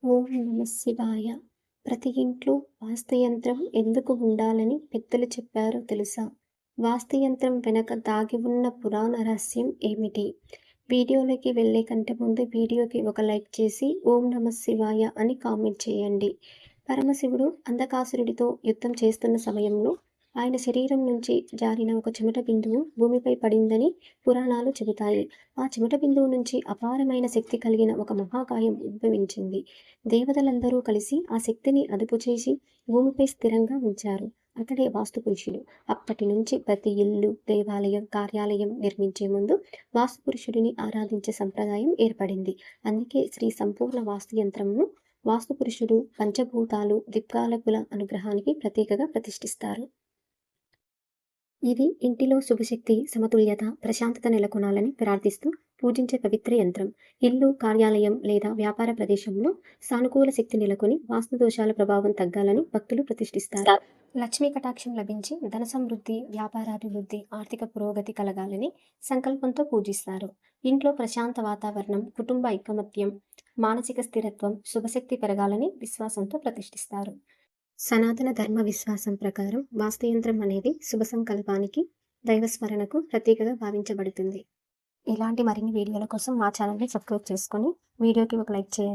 ఓం నమ శివాయ. ప్రతి ఇంట్లో వాస్తుయంత్రం ఎందుకు ఉండాలని పెద్దలు చెప్పారో తెలుసా? వాస్తుయంత్రం వెనక దాగి ఉన్న పురాణ రహస్యం ఏమిటి? వీడియోలోకి వెళ్ళే కంటే ముందు వీడియోకి ఒక లైక్ చేసి ఓం నమ శివాయ అని కామెంట్ చేయండి. పరమశివుడు అంధకాసురుడితో యుద్ధం చేస్తున్న సమయంలో ఆయన శరీరం నుంచి జారిన ఒక చెమట బిందువు భూమిపై పడిందని పురాణాలు చెబుతాయి. ఆ చెమట బిందువు నుంచి అపారమైన శక్తి కలిగిన ఒక మహాకాయం ఉద్భవించింది. దేవతలందరూ కలిసి ఆ శక్తిని అదుపు చేసి భూమిపై స్థిరంగా ఉంచారు. అతడే వాస్తుపురుషుడు. అప్పటి నుంచి ప్రతి ఇల్లు, దేవాలయం, కార్యాలయం నిర్మించే ముందు వాస్తుపురుషుడిని ఆరాధించే సంప్రదాయం ఏర్పడింది. అందుకే శ్రీ సంపూర్ణ వాస్తు యంత్రంను వాస్తుపురుషుడు, పంచభూతాలు, దిక్పాలకుల అనుగ్రహానికి ప్రతీకగా ప్రతిష్ఠిస్తారు. ఇది ఇంటిలో శుభశక్తి, సమతుల్యత, ప్రశాంతత నెలకొనాలని ప్రార్థిస్తూ పూజించే పవిత్ర యంత్రం. ఇల్లు, కార్యాలయం లేదా వ్యాపార ప్రదేశంలో సానుకూల శక్తి నెలకొని వాస్తు దోషాల ప్రభావం తగ్గాలని భక్తులు ప్రతిష్ఠిస్తారు. లక్ష్మీ కటాక్షం లభించి ధన సమృద్ధి, వ్యాపారాభివృద్ధి, ఆర్థిక పురోగతి కలగాలని సంకల్పంతో పూజిస్తారు. ఇంట్లో ప్రశాంత వాతావరణం, కుటుంబ ఐకమత్యం, మానసిక స్థిరత్వం, శుభశక్తి పెరగాలని విశ్వాసంతో ప్రతిష్ఠిస్తారు. సనాతన ధర్మ విశ్వాసం ప్రకారం వాస్తుయంత్రం అనేది శుభ సంకల్పానికి, దైవస్మరణకు ప్రతీకగా భావించబడుతుంది. ఇలాంటి మరిన్ని వీడియోల కోసం మా ఛానల్ని సబ్స్క్రైబ్ చేసుకొని వీడియోకి ఒక లైక్ చేయండి.